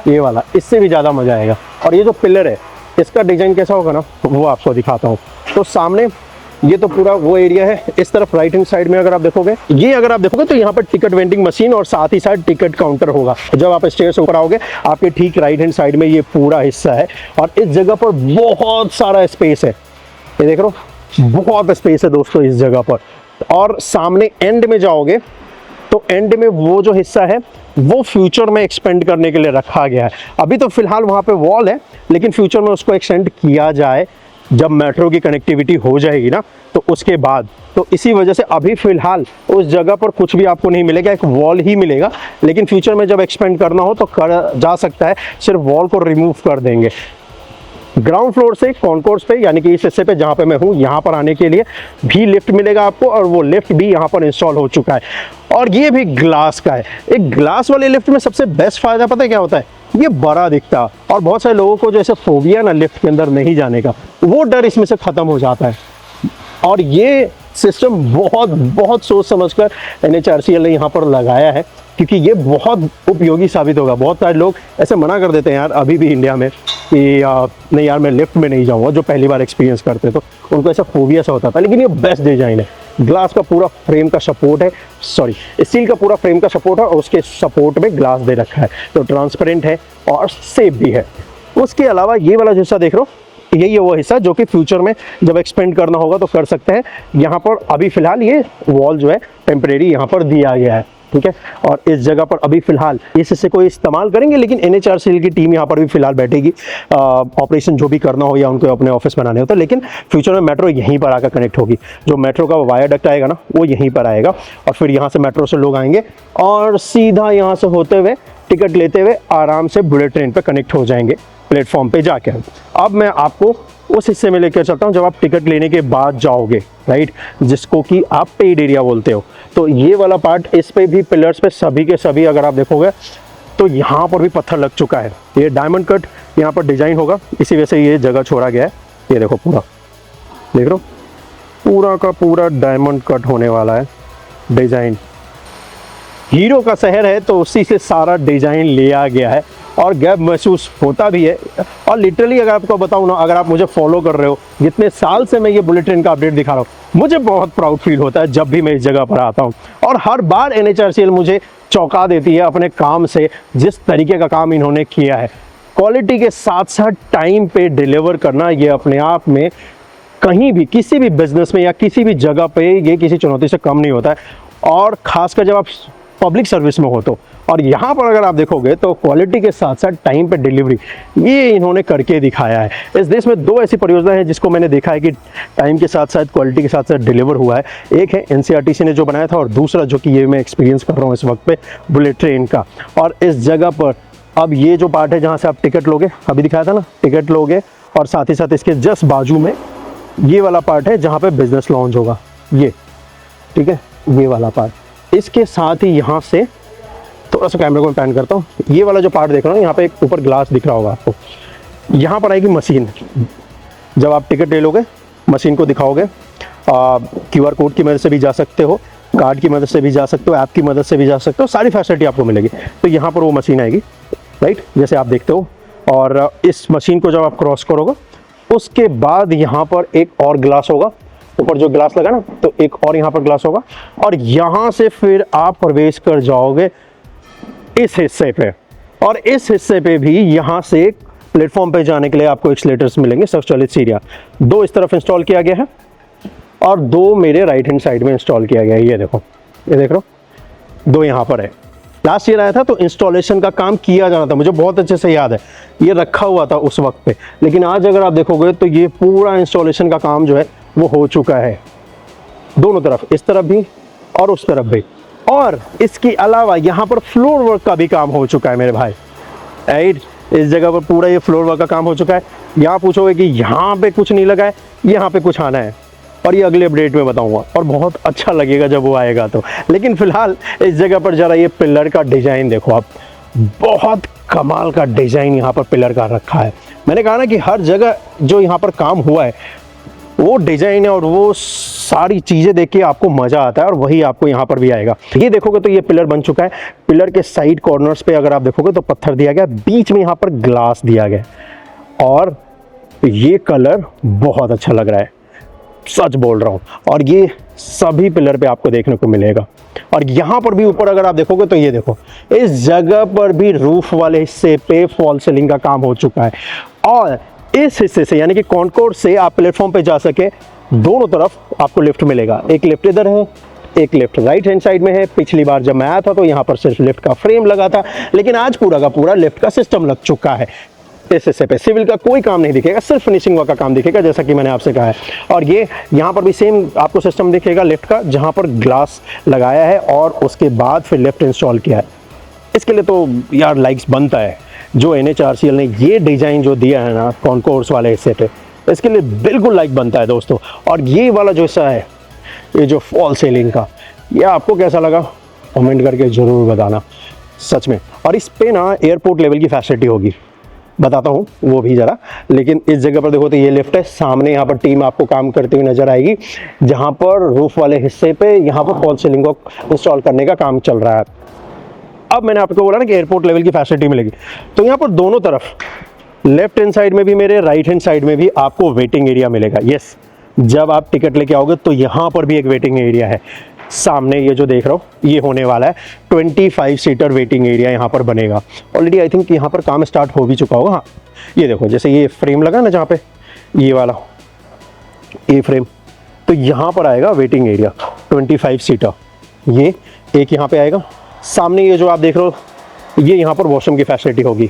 ये वाला, इससे भी ज़्यादा मज़ा आएगा। और ये जो पिलर है इसका डिज़ाइन कैसा होगा ना, वो आपको दिखाता हूँ। तो सामने ये तो पूरा वो एरिया है। इस तरफ राइट हैंड साइड में अगर आप देखोगे, ये अगर आप देखोगे तो यहाँ पर टिकट वेंडिंग मशीन और साथ ही साथ टिकट काउंटर होगा। जब आप स्टेयर से ऊपर आओगे, आपके ठीक राइट हैंड साइड में ये पूरा हिस्सा है। और इस जगह पर बहुत सारा स्पेस है, ये देख रहे हो, बहुत स्पेस है दोस्तों इस जगह पर। और सामने एंड में जाओगे तो एंड में वो जो हिस्सा है वो फ्यूचर में एक्सपेंड करने के लिए रखा गया है। अभी तो फिलहाल वहाँ पे वॉल है, लेकिन फ्यूचर में उसको एक्सटेंड किया जाए जब मेट्रो की कनेक्टिविटी हो जाएगी ना, तो उसके बाद। तो इसी वजह से अभी फिलहाल उस जगह पर कुछ भी आपको नहीं मिलेगा, एक वॉल ही मिलेगा। लेकिन फ्यूचर में जब एक्सपेंड करना हो तो कर जा सकता है, सिर्फ वॉल को रिमूव कर देंगे। ग्राउंड फ्लोर से कॉन्कोर्स पे, यानी कि इस हिस्से पे जहाँ पे मैं हूँ, यहाँ पर आने के लिए भी लिफ्ट मिलेगा आपको, और वो लिफ्ट भी यहाँ पर इंस्टॉल हो चुका है। और ये भी ग्लास का है। एक ग्लास वाले लिफ्ट में सबसे बेस्ट फायदा पता है क्या होता है? ये बड़ा दिखता है, और बहुत सारे लोगों को जैसे फोबिया ना लिफ्ट के अंदर नहीं जाने का, वो डर इसमें से खत्म हो जाता है। और ये सिस्टम बहुत सोच समझकर NHRCL ने यहाँ पर लगाया है, क्योंकि ये बहुत उपयोगी साबित होगा। बहुत सारे लोग ऐसे मना कर देते हैं यार अभी भी इंडिया में कि नहीं यार मैं लिफ्ट में नहीं जाऊँगा, जो पहली बार एक्सपीरियंस करते तो उनको ऐसा फोबिया सा होता था। लेकिन ये बेस्ट डिजाइन है, ग्लास का पूरा फ्रेम का सपोर्ट है, सॉरी स्टील का पूरा फ्रेम का सपोर्ट है, और उसके सपोर्ट में ग्लास दे रखा है, तो ट्रांसपेरेंट है और सेफ भी है। उसके अलावा ये वाला हिस्सा देख रहे हो, यही है वो हिस्सा जो कि फ्यूचर में जब एक्सपेंड करना होगा तो कर सकते हैं। यहाँ पर अभी फिलहाल ये वॉल जो है टेम्परेरी यहाँ पर दिया गया है, ठीक है। और इस जगह पर अभी फिलहाल इस हिस्से को इस्तेमाल करेंगे, लेकिन NHRCL की टीम यहाँ पर भी फिलहाल बैठेगी, ऑपरेशन जो भी करना हो या उनको अपने ऑफिस बनाने होता है। लेकिन फ्यूचर में मेट्रो यहीं पर आकर कनेक्ट होगी, जो मेट्रो का वायाडक्ट आएगा ना वो यहीं पर आएगा, और फिर यहाँ से मेट्रो से लोग आएंगे और सीधा यहाँ से होते हुए टिकट लेते हुए आराम से बुलेट ट्रेन पर कनेक्ट हो जाएंगे प्लेटफॉर्म पे जाकर। अब मैं आपको उस हिस्से में लेकर चलता हूँ जब आप टिकट लेने के बाद जाओगे, राइट, जिसको कि आप पेड एरिया बोलते हो। तो ये वाला पार्ट, इस पे भी पिलर्स पे सभी के सभी अगर आप देखोगे तो यहाँ पर भी पत्थर लग चुका है। ये डायमंड कट यहाँ पर डिजाइन होगा, इसी वजह से ये जगह छोड़ा गया है। ये देखो पूरा देख रहे हो, पूरा का पूरा डायमंड कट होने वाला है डिजाइन। हीरो का शहर है तो उसी से सारा डिजाइन लिया गया है और गैप महसूस होता भी है। और लिटरली अगर आपको बताऊं ना, अगर आप मुझे फॉलो कर रहे हो, जितने साल से मैं ये बुलेट ट्रेन का अपडेट दिखा रहा हूँ, मुझे बहुत प्राउड फील होता है जब भी मैं इस जगह पर आता हूँ। और हर बार NHRCL मुझे चौंका देती है अपने काम से, जिस तरीके का काम इन्होंने किया है। क्वालिटी के साथ साथ टाइम पे डिलीवर करना, ये अपने आप में कहीं भी किसी भी बिजनेस में या किसी भी जगह पे ये किसी चुनौती से कम नहीं होता है। और खासकर जब आप पब्लिक सर्विस में हो तो। और यहाँ पर अगर आप देखोगे तो क्वालिटी के साथ साथ टाइम पे डिलीवरी ये इन्होंने करके दिखाया है। इस देश में दो ऐसी परियोजना है जिसको मैंने देखा है कि टाइम के साथ साथ क्वालिटी के साथ साथ डिलीवर हुआ है। एक है NCRTC ने जो बनाया था, और दूसरा जो कि ये मैं एक्सपीरियंस कर रहा हूँ इस वक्त पे, बुलेट ट्रेन का। और इस जगह पर अब ये जो पार्ट है जहाँ से आप टिकट लोगे, अभी दिखाया था ना, टिकट लोगे, और साथ ही साथ इसके जस्ट बाजू में ये वाला पार्ट है जहाँ पे बिजनेस लॉन्च होगा, ये ठीक है, ये वाला पार्ट। इसके साथ ही यहाँ से थोड़ा सा कैमरे को पैन करता हूँ, ये वाला जो पार्ट देख रहा हूँ, यहाँ पे एक ऊपर ग्लास दिख रहा होगा आपको, यहाँ पर आएगी मशीन। जब आप टिकट ले लोगे, मशीन को दिखाओगे, QR कोड की मदद से भी जा सकते हो, कार्ड की मदद से भी जा सकते हो, ऐप की मदद से भी जा सकते हो, सारी फैसिलिटी आपको मिलेगी। तो यहाँ पर वो मशीन आएगी, राइट, जैसे आप देखते हो। और इस मशीन को जब आप क्रॉस करोगे, उसके बाद यहाँ पर एक और ग्लास होगा, ऊपर जो ग्लास लगा ना, तो एक और यहाँ पर ग्लास होगा, और यहाँ से फिर आप प्रवेश कर जाओगे इस हिस्से पे। और इस हिस्से पे भी यहाँ से प्लेटफॉर्म पे जाने के लिए आपको एक्सीलेटर्स मिलेंगे, स्वचालित सीढ़ियाँ। दो इस तरफ इंस्टॉल किया गया है और दो मेरे राइट हैंड साइड में इंस्टॉल किया गया है। ये देखो, ये देख रहे हो, दो यहाँ पर है। लास्ट ईयर आया था तो इंस्टॉलेशन का काम किया जाना था, मुझे बहुत अच्छे से याद है, ये रखा हुआ था उस वक्त पे। लेकिन आज अगर आप देखोगे तो ये पूरा इंस्टॉलेशन का काम जो है वो हो चुका है, दोनों तरफ, इस तरफ भी और उस तरफ भी। और इसके अलावा यहाँ पर फ्लोर वर्क का भी काम हो चुका है मेरे भाई, राइट। इस जगह पर पूरा ये फ्लोर वर्क का काम हो चुका है। यहाँ पूछोगे कि यहाँ पे कुछ नहीं लगा है, यहाँ पे कुछ आना है, और ये अगले अपडेट में बताऊंगा, और बहुत अच्छा लगेगा जब वो आएगा तो। लेकिन फिलहाल इस जगह पर जरा ये पिलर का डिजाइन देखो आप, बहुत कमाल का डिजाइन यहाँ पर पिलर का रखा है। मैंने कहा ना कि हर जगह जो यहाँ पर काम हुआ है वो डिजाइन है, और वो सारी चीजें देख के आपको मजा आता है, और वही आपको यहाँ पर भी आएगा। ये देखोगे तो ये पिलर बन चुका है। पिलर के साइड कॉर्नर्स पे अगर आप देखोगे तो पत्थर दिया गया, बीच में यहाँ पर ग्लास दिया गया, और ये कलर बहुत अच्छा लग रहा है, सच बोल रहा हूँ। और ये सभी पिलर पे आपको देखने को मिलेगा। और यहाँ पर भी ऊपर अगर आप देखोगे तो ये देखो, इस जगह पर भी रूफ वाले हिस्से पे फॉल सीलिंग का काम हो चुका है। और इस हिस्से से यानी कि कॉन्कोर्स से आप प्लेटफॉर्म पे जा सके, दोनों तरफ आपको लिफ्ट मिलेगा। एक लिफ्ट इधर है, एक लिफ्ट राइट हैंड साइड में है। पिछली बार जब मैं आया था तो यहाँ पर सिर्फ लिफ्ट का फ्रेम लगा था, लेकिन आज पूरा का पूरा लिफ्ट का सिस्टम लग चुका है। इस हिस्से पे सिविल का कोई काम नहीं दिखेगा, सिर्फ फिनिशिंग वर्क का काम दिखेगा, जैसा कि मैंने आपसे कहा है। और ये यहाँ पर भी सेम आपको सिस्टम दिखेगा लिफ्ट का, जहाँ पर ग्लास लगाया है और उसके बाद फिर लिफ्ट इंस्टॉल किया है। इसके लिए तो यार लाइक्स बनता है, जो NHRCL ने ये डिज़ाइन जो दिया है ना कॉन्कोर्स वाले हिस्से पे, इसके लिए बिल्कुल लाइक बनता है दोस्तों। और ये वाला जो हिस्सा है, ये जो फॉल सीलिंग का, ये आपको कैसा लगा कमेंट करके ज़रूर बताना, सच में। और इस पे ना एयरपोर्ट लेवल की फैसिलिटी होगी, बताता हूँ वो भी ज़रा। लेकिन इस जगह पर देखो तो ये लिफ्ट है, सामने यहाँ पर टीम आपको काम करती हुई नजर आएगी, जहाँ पर रूफ वाले हिस्से पे यहाँ पर फॉल सीलिंग को इंस्टॉल करने का काम चल रहा है। अब मैंने आपको बोला ना कि एयरपोर्ट लेवल की फैसिलिटी मिलेगी, तो यहाँ पर दोनों तरफ लेफ्ट हैंड साइड में भी मेरे, राइट हैंड साइड में भी आपको वेटिंग एरिया मिलेगा। यस, जब आप टिकट लेके आओगे तो यहाँ पर भी एक वेटिंग एरिया है। सामने ये जो देख रहा हूँ ये होने वाला है 25 सीटर वेटिंग एरिया यहाँ पर बनेगा। ऑलरेडी आई थिंक यहाँ पर काम स्टार्ट हो भी चुका होगा। हाँ, ये देखो, जैसे ये फ्रेम लगा ना जहाँ पे, ये वाला ये फ्रेम, तो यहाँ पर आएगा वेटिंग एरिया 25 सीटर। ये एक यहाँ पे आएगा। सामने ये जो आप देख रहे हो, ये यहाँ पर वॉशरूम की फैसिलिटी होगी।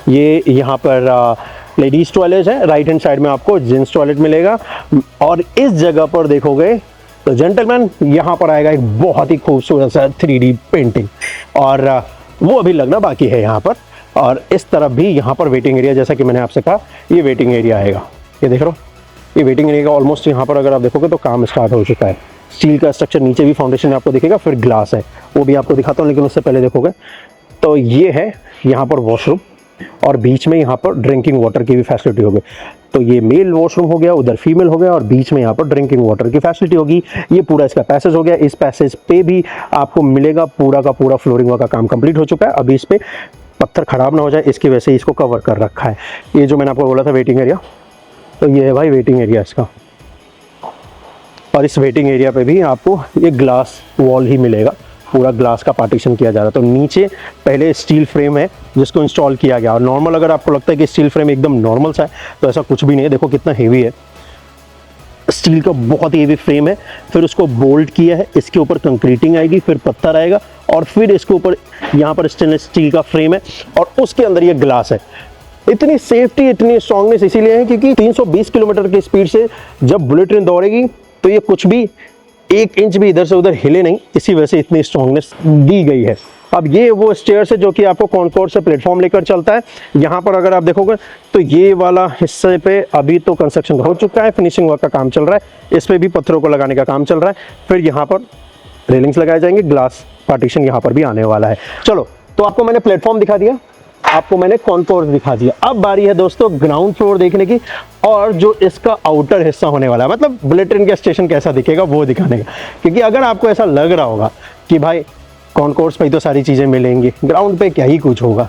ये यहाँ पर लेडीज़ टॉयलेट है, राइट हैंड साइड में आपको जेंट्स टॉयलेट मिलेगा। और इस जगह पर देखोगे तो जेंटलमैन, यहाँ पर आएगा एक बहुत ही खूबसूरत सा 3D पेंटिंग, और वो अभी लगना बाकी है यहाँ पर। और इस तरफ भी यहाँ पर वेटिंग एरिया, जैसा कि मैंने आपसे कहा, ये वेटिंग एरिया आएगा। ये देख रहे हो, ये वेटिंग एरिया का ऑलमोस्ट यहाँ पर अगर आप देखोगे तो काम स्टार्ट हो चुका है। स्टील का स्ट्रक्चर नीचे भी फाउंडेशन आपको दिखेगा, फिर ग्लास है वो भी आपको दिखाता हूँ, लेकिन उससे पहले देखोगे तो ये है यहाँ पर वॉशरूम, और बीच में यहाँ पर ड्रिंकिंग वाटर की भी फैसिलिटी होगी। तो ये मेल वॉशरूम हो गया, उधर फीमेल हो गया, और बीच में यहाँ पर ड्रिंकिंग वाटर की फैसिलिटी होगी। ये पूरा इसका पैसेज हो गया। इस पैसेज पे भी आपको मिलेगा पूरा का पूरा फ्लोरिंग का काम कंप्लीट हो चुका है। अभी इस पे पत्थर खराब ना हो जाए इसकी वजह से इसको कवर कर रखा है। ये जो मैंने आपको बोला था वेटिंग एरिया, तो ये है भाई वेटिंग एरिया इसका, और इस वेटिंग एरिया पे भी आपको ये ग्लास वॉल ही मिलेगा, पूरा ग्लास का पार्टीशन किया जा रहा है। तो नीचे पहले स्टील फ्रेम है जिसको इंस्टॉल किया गया, और नॉर्मल अगर आपको लगता है कि स्टील फ्रेम एकदम नॉर्मल सा है तो ऐसा कुछ भी नहीं है। देखो कितना हेवी है, स्टील का बहुत हेवी फ्रेम है, फिर उसको बोल्ट किया है, इसके ऊपर कंक्रीटिंग आएगी, फिर पत्थर आएगा, और फिर इसके ऊपर यहाँ पर स्टेनलेस स्टील का फ्रेम है, और उसके अंदर ये ग्लास है। इतनी सेफ्टी, इतनी स्ट्रांगनेस इसीलिए है क्योंकि 320 किलोमीटर की स्पीड से जब बुलेट ट्रेन दौड़ेगी तो ये कुछ भी 1 इंच भी इधर से उधर हिले नहीं, इसी वजह से इतनी स्ट्रांगनेस दी गई है। अब ये वो स्टेयर्स है जो कि आपको कॉन्कोर्स से प्लेटफॉर्म लेकर चलता है। यहाँ पर अगर आप देखोगे तो ये वाला हिस्से पे अभी तो कंस्ट्रक्शन हो चुका है, फिनिशिंग वर्क का काम चल रहा है, इस पे भी पत्थरों को लगाने का काम चल रहा है। फिर यहाँ पर रेलिंग्स लगाए जाएंगे, ग्लास पार्टीशन यहाँ पर भी आने वाला है। चलो, तो आपको मैंने प्लेटफॉर्म दिखा दिया, आपको मैंने कॉन्कोर्स दिखा दिया। अब बारी है दोस्तों ग्राउंड फ्लोर देखने की, और जो इसका आउटर हिस्सा होने वाला है, मतलब बुलेट ट्रेन का स्टेशन कैसा दिखेगा वो दिखाने का। क्योंकि अगर आपको ऐसा लग रहा होगा कि भाई कॉन्कोर्स पे ही तो सारी चीज़ें मिलेंगी, ग्राउंड पे क्या ही कुछ होगा,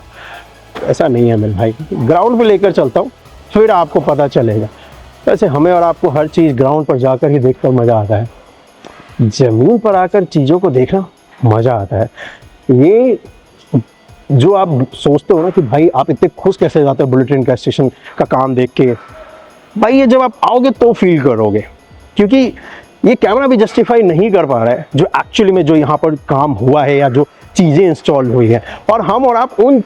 ऐसा नहीं है मेरे भाई। ग्राउंड पे लेकर चलता हूँ, फिर आपको पता चलेगा। वैसे हमें और आपको हर चीज़ ग्राउंड पर जाकर ही देखकर मज़ा आता है, ज़मीन पर आकर चीज़ों को देखना मज़ा आता है। ये जो आप सोचते हो ना कि भाई आप इतने खुश कैसे जाते हो बुलेट ट्रेन का स्टेशन का काम देख के, भाई ये जब आप आओगे तो फील करोगे। क्योंकि ये कैमरा भी जस्टिफाई नहीं कर पा रहा है जो एक्चुअली में जो यहाँ पर काम हुआ है या जो चीज़ें इंस्टॉल हुई है। और हम और आप उन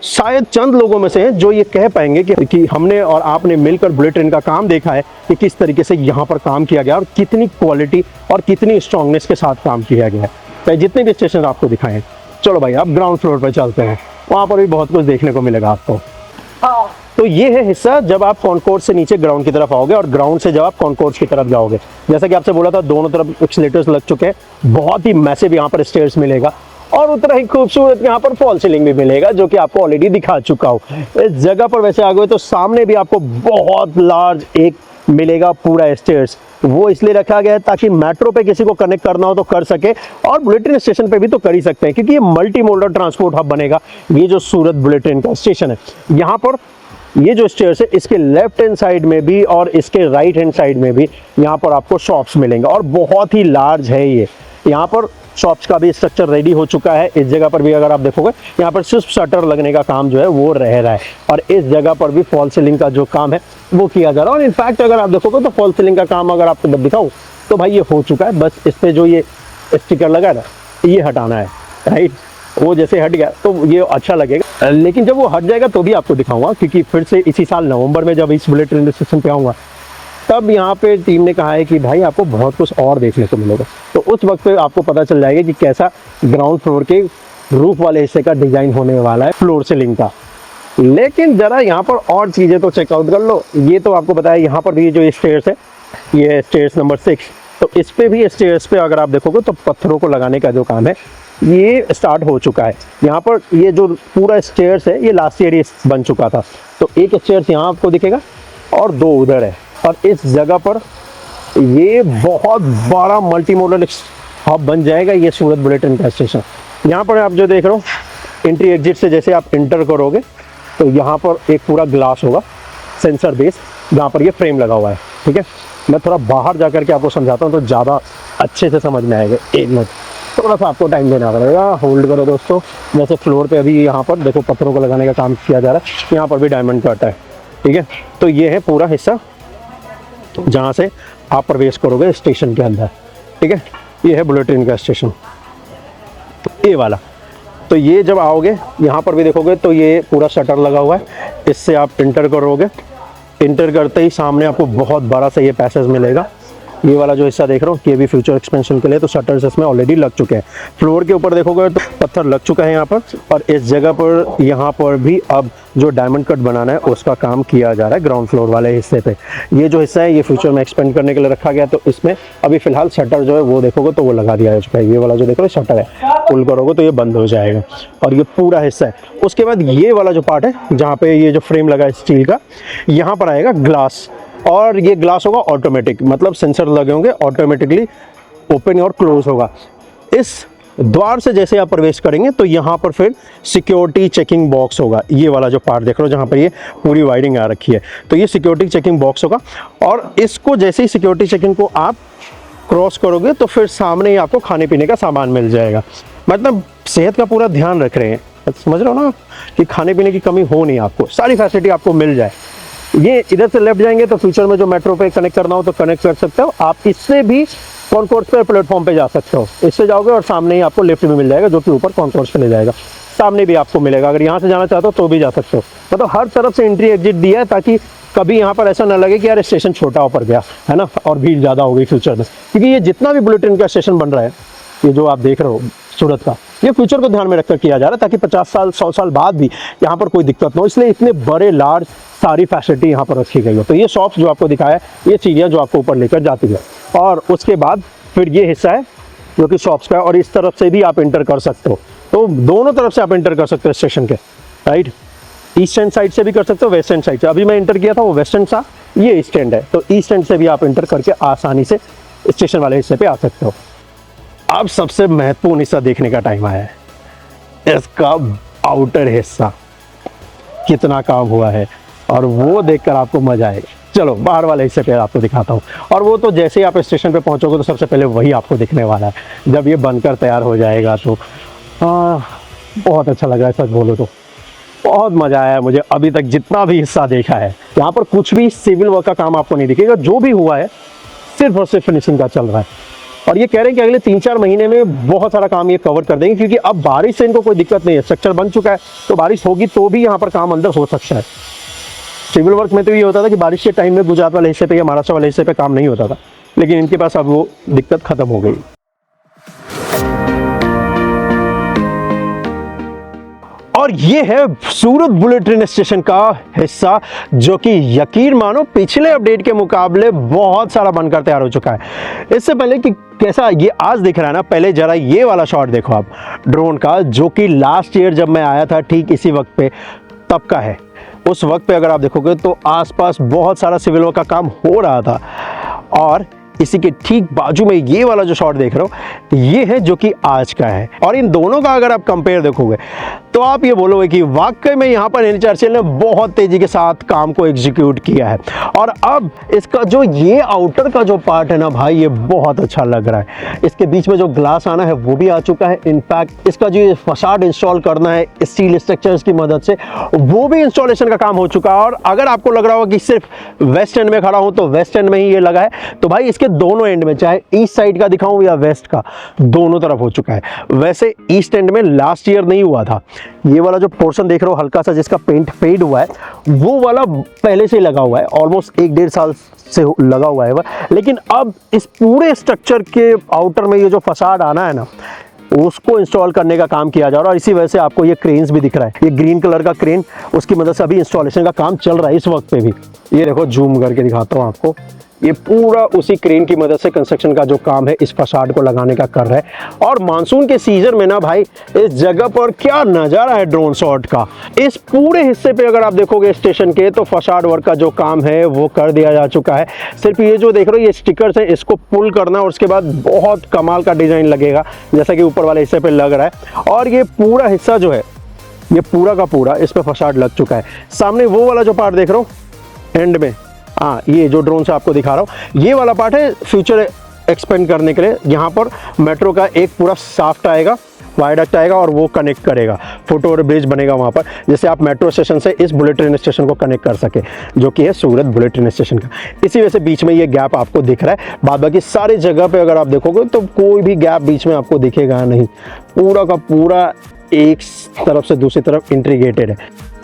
शायद चंद लोगों में से हैं जो ये कह पाएंगे कि हमने और आपने मिलकर बुलेट ट्रेन का काम देखा है कि किस तरीके से यहाँ पर काम किया गया और कितनी क्वालिटी और कितनी स्ट्रांगनेस के साथ काम किया गया है। चाहे जितने भी स्टेशन आपको दिखाएं। चलो भाई अब ग्राउंड फ्लोर पर चलते हैं, वहाँ पर भी बहुत कुछ देखने को मिलेगा आपको। तो ये है हिस्सा जब आप कॉन्कोर्स से नीचे ग्राउंड की तरफ आओगे, और ग्राउंड से जब आप कॉन्कोर्स की तरफ जाओगे। जैसा कि आपसे बोला था दोनों तरफ एक्सीलेटर्स लग चुके हैं, बहुत ही मैसिव यहाँ पर स्टेयर्स मिलेगा, और उतना ही खूबसूरत यहाँ पर फॉल सीलिंग भी मिलेगा जो कि आपको ऑलरेडी दिखा चुका हूँ। इस जगह पर वैसे आ गए तो सामने भी आपको बहुत लार्ज एक मिलेगा पूरा स्टेयर्स। वो इसलिए रखा गया है ताकि मेट्रो पे किसी को कनेक्ट करना हो तो कर सके, और बुलेट ट्रेन स्टेशन पे भी तो कर ही सकते हैं क्योंकि ये मल्टी मोडल ट्रांसपोर्ट हब बनेगा। ये जो सूरत बुलेट ट्रेन का स्टेशन है, यहाँ पर ये जो स्टेयर्स है इसके लेफ्ट हैंड साइड में भी और इसके राइट हैंड साइड में भी यहाँ पर आपको शॉप्स मिलेंगे, और बहुत ही लार्ज है ये। यहाँ पर शॉप्स का भी स्ट्रक्चर रेडी हो चुका है। इस जगह पर भी अगर आप देखोगे यहाँ पर सिर्फ शटर लगने का काम जो है वो रह रहा है, और इस जगह पर भी फॉल सीलिंग का जो काम है वो किया जा रहा है। और इनफैक्ट अगर आप देखोगे तो फॉल सीलिंग का काम अगर आपको दिखाऊं तो भाई ये हो चुका है। बस इस पे जो ये स्टिकर लगा है ना, ये हटाना है, राइट। वो जैसे हट गया तो ये अच्छा लगेगा, लेकिन जब वो हट जाएगा तो भी आपको दिखाऊंगा, क्योंकि फिर से इसी साल नवंबर में जब इस बुलेट ट्रेन स्टेशन पे आऊँगा तब यहाँ पे टीम ने कहा है कि भाई आपको बहुत कुछ और देखने को मिलेगा। तो उस वक्त पे आपको पता चल जाएगा कि कैसा ग्राउंड फ्लोर के रूफ वाले हिस्से का डिज़ाइन होने वाला है फ्लोर सीलिंग का। लेकिन ज़रा यहाँ पर और चीज़ें तो चेकआउट कर लो। ये तो आपको बताया, यहाँ पर भी जो ये स्टेयर्स है, ये स्टेयर्स नंबर 6, तो इस पे भी स्टेयर्स पे अगर आप देखोगे तो पत्थरों को लगाने का जो काम है ये स्टार्ट हो चुका है। यहाँ पर ये जो पूरा स्टेयर्स है ये लास्ट ईयर बन चुका था, तो एक स्टेयर्स यहाँ आपको दिखेगा और 2 उधर है। और इस जगह पर ये बहुत बड़ा मल्टी मॉडल हब बन जाएगा ये सूरत बुलेट ट्रेन का स्टेशन। यहाँ पर आप जो देख रहे हो एंट्री एग्जिट से जैसे आप इंटर करोगे तो यहाँ पर एक पूरा ग्लास होगा सेंसर बेस, जहाँ पर ये फ्रेम लगा हुआ है। ठीक है, मैं थोड़ा बाहर जाकर के आपको समझाता हूँ तो ज़्यादा अच्छे से समझ में आएगा। 1 मिनट थोड़ा सा आपको टाइम देना पड़ेगा, होल्ड करो दोस्तों। जैसे फ्लोर पे अभी यहाँ पर देखो पत्थरों को लगाने का काम किया जा रहा है, यहाँ पर भी डायमंड कट है। ठीक है, तो ये है पूरा हिस्सा जहाँ से आप प्रवेश करोगे स्टेशन के अंदर। ठीक है, ये है बुलेट ट्रेन का स्टेशन, ये वाला। तो ये जब आओगे यहाँ पर भी देखोगे तो ये पूरा शटर लगा हुआ है, इससे आप इंटर करोगे। इंटर करते ही सामने आपको बहुत बड़ा सा ये पैसेज मिलेगा, ये वाला जो हिस्सा देख रहे हो, ये भी फ्यूचर एक्सपेंशन के लिए तो शटर्स इसमें ऑलरेडी लग चुके हैं। फ्लोर के ऊपर देखोगे तो पत्थर लग चुका है यहाँ पर, और इस जगह पर यहाँ पर भी अब जो डायमंड कट बनाना है उसका काम किया जा रहा है ग्राउंड फ्लोर वाले हिस्से पे। ये जो हिस्सा है ये फ्यूचर में एक्सपेंड करने के लिए रखा गया, तो इसमें अभी फिलहाल शटर जो है वो देखोगे तो वो लगा दिया जा चुका है। ये वाला जो देखो रहे शटर है, पुल करोगे तो ये बंद हो जाएगा, और ये पूरा हिस्सा है। उसके बाद ये वाला जो पार्ट है जहाँ पे ये जो फ्रेम लगा है स्टील का, यहाँ पर आएगा ग्लास, और ये ग्लास होगा ऑटोमेटिक, मतलब सेंसर लगे होंगे, ऑटोमेटिकली ओपन और क्लोज होगा। इस द्वार से जैसे आप प्रवेश करेंगे तो यहाँ पर फिर सिक्योरिटी चेकिंग बॉक्स होगा। ये वाला जो पार्ट देख रहे हो जहाँ पर ये पूरी वायरिंग आ रखी है, तो ये सिक्योरिटी चेकिंग बॉक्स होगा, और इसको जैसे ही सिक्योरिटी चेकिंग को आप क्रॉस करोगे तो फिर सामने ही आपको खाने पीने का सामान मिल जाएगा। मतलब सेहत का पूरा ध्यान रख रहे हैं, समझ रहे हो ना, कि खाने पीने की कमी हो नहीं, आपको सारी फैसिलिटी आपको मिल जाए। ये इधर से लेफ्ट जाएंगे तो फ्यूचर में जो मेट्रो पे कनेक्ट करना हो तो कनेक्ट कर सकते हो आप। इससे भी कॉन्कोर्स पे प्लेटफॉर्म पे जा सकते हो, इससे जाओगे और सामने ही आपको लिफ्ट भी मिल जाएगा जो कि ऊपर कॉन्कोर्स पे ले जाएगा। सामने भी आपको मिलेगा, अगर यहाँ से जाना चाहते हो तो भी जा सकते हो। मतलब हर तरफ से एंट्री एग्जिट दिया है ताकि कभी यहाँ पर ऐसा ना लगे कि यार स्टेशन छोटा ऊपर गया है ना, और भीड़ ज़्यादा हो गई फ्यूचर में। क्योंकि ये जितना भी बुलेट ट्रेन का स्टेशन बन रहा है, ये जो आप देख रहे हो सूरत का, ये फ्यूचर को ध्यान में रखकर किया जा रहा है ताकि 50 साल 100 साल बाद भी यहाँ पर कोई दिक्कत ना हो, इसलिए इतने बड़े लार्ज सारी फैसिलिटी यहाँ पर रखी गई हो। तो ये शॉप्स जो आपको दिखाया है, ये चीज़ें जो आपको ऊपर लेकर जाती है, और उसके बाद फिर ये हिस्सा है जो कि शॉप्स का है, और इस तरफ से भी आप एंटर कर सकते हो। तो दोनों तरफ से आप एंटर कर सकते हो स्टेशन के, राइट। ईस्ट एंड साइड से भी कर सकते हो, वेस्ट एंड साइड से। अभी मैं एंटर किया था वो वेस्ट एंड था, ये ईस्ट एंड है, तो ईस्ट एंड से भी आप एंटर करके आसानी से स्टेशन वाले हिस्से पे आ सकते हो। अब सबसे महत्वपूर्ण हिस्सा देखने का टाइम आया है, इसका आउटर हिस्सा कितना काम हुआ है, और वो देखकर आपको मजा आएगा। चलो बाहर वाले हिस्से पे आपको दिखाता हूँ, और वो तो जैसे ही आप स्टेशन पे पहुँचोगे तो सबसे पहले वही आपको दिखने वाला है जब ये बनकर तैयार हो जाएगा। तो बहुत अच्छा लग रहा है, सच बोलो तो बहुत मज़ा आया मुझे अभी तक जितना भी हिस्सा देखा है। यहाँ पर कुछ भी सिविल वर्क का काम आपको नहीं दिखेगा, जो भी हुआ है सिर्फ और सिर्फ फिनिशिंग का चल रहा है। और ये कह रहे हैं कि अगले 3-4 महीने में बहुत सारा काम ये कवर कर देंगे, क्योंकि अब बारिश से इनको कोई दिक्कत नहीं है, स्ट्रक्चर बन चुका है, तो बारिश होगी तो भी यहाँ पर काम अंदर हो सकता है। सिविल वर्क में तो ये होता था कि बारिश के टाइम में गुजरात वाले हिस्से पे या महाराष्ट्र वाले हिस्से पे काम नहीं होता था, लेकिन इनके पास अब वो दिक्कत खत्म हो गई। और ये है सूरत बुलेट ट्रेन स्टेशन का हिस्सा, जो कि यकीन मानो पिछले अपडेट के मुकाबले बहुत सारा बनकर तैयार हो चुका है। इससे पहले कि कैसा ये आज दिख रहा है ना, पहले जरा ये वाला शॉट देखो आप ड्रोन का, जो कि लास्ट ईयर जब मैं आया था ठीक इसी वक्त पे तब का है। उस वक्त पे अगर आप देखोगे तो आसपास बहुत सारा सिविल वर्क का काम हो रहा था, और इसी के ठीक बाजू में ये वाला जो शॉट देख रहे हो ये है जो कि आज का है। और इन दोनों का अगर आप कंपेयर देखोगे तो आप ये बोलोगे कि वाकई में यहाँ पर NHRCL ने बहुत तेजी के साथ काम को एग्जीक्यूट किया है। और अब इसका जो ये आउटर का जो पार्ट है ना भाई, ये बहुत अच्छा लग रहा है। इसके बीच में जो ग्लास आना है वो भी आ चुका है। इनफैक्ट इसका जो फसाड इंस्टॉल करना है स्टील स्ट्रक्चर्स की मदद से, वो भी इंस्टॉलेशन का काम हो चुका है। और अगर आपको लग रहा हो कि सिर्फ वेस्ट एंड में खड़ा हूं तो वेस्ट एंड में ही ये लगा है, तो भाई इसके दोनों एंड में, चाहे ईस्ट साइड का दिखाऊं या वेस्ट का, दोनों तरफ हो चुका है। वैसे ईस्ट एंड में लास्ट ईयर नहीं हुआ था। ये वाला जो पोर्शन देख रहे हो हल्का सा जिसका पेंट फेड हुआ है, वो वाला पहले से लगा हुआ है, ऑलमोस्ट 1-1.5 साल से लगा हुआ है वह। लेकिन अब इस पूरे स्ट्रक्चर के आउटर में ये जो फसाड आना है ना, उसको इंस्टॉल करने का काम किया जा रहा है। और इसी वजह से आपको ये क्रेन्स भी दिख रहा है, ये ग्रीन कलर का क्रेन, उसकी मदद से अभी इंस्टॉलेशन का काम चल रहा है इस वक्त पे भी। ये देखो जूम करके दिखाता हूँ आपको, ये पूरा उसी क्रेन की मदद से कंस्ट्रक्शन का जो काम है इस फसाड को लगाने का कर रहा है। और मानसून के सीजन में ना भाई इस जगह पर क्या नजारा है ड्रोन शॉट का। इस पूरे हिस्से पे अगर आप देखोगे स्टेशन के, तो फसाड वर्क का जो काम है वो कर दिया जा चुका है। सिर्फ ये जो देख रहे हो ये स्टिकर्स है, इसको पुल करना और उसके बाद बहुत कमाल का डिजाइन लगेगा जैसा कि ऊपर वाले हिस्से पे लग रहा है। और ये पूरा हिस्सा जो है ये पूरा का पूरा इस पे फसाड लग चुका है। सामने वो वाला जो पार्ट देख रहे हो एंड में, हाँ ये जो ड्रोन से आपको दिखा रहा हूँ, ये वाला पार्ट है फ्यूचर एक्सपेंड करने के लिए। यहाँ पर मेट्रो का एक पूरा शाफ्ट आएगा, वायडक्ट आएगा और वो कनेक्ट करेगा, फुट ओवर ब्रिज बनेगा वहाँ पर, जिससे आप मेट्रो स्टेशन से इस बुलेट ट्रेन स्टेशन को कनेक्ट कर सके, जो कि है सूरत बुलेट ट्रेन स्टेशन का। इसी वजह से बीच में ये गैप आपको दिख रहा है। बाद बाकी सारी जगह पे अगर आप देखोगे तो कोई भी गैप बीच में आपको दिखेगा नहीं, पूरा का पूरा एक तरफ से दूसरी तरफ इंटीग्रेटेड है।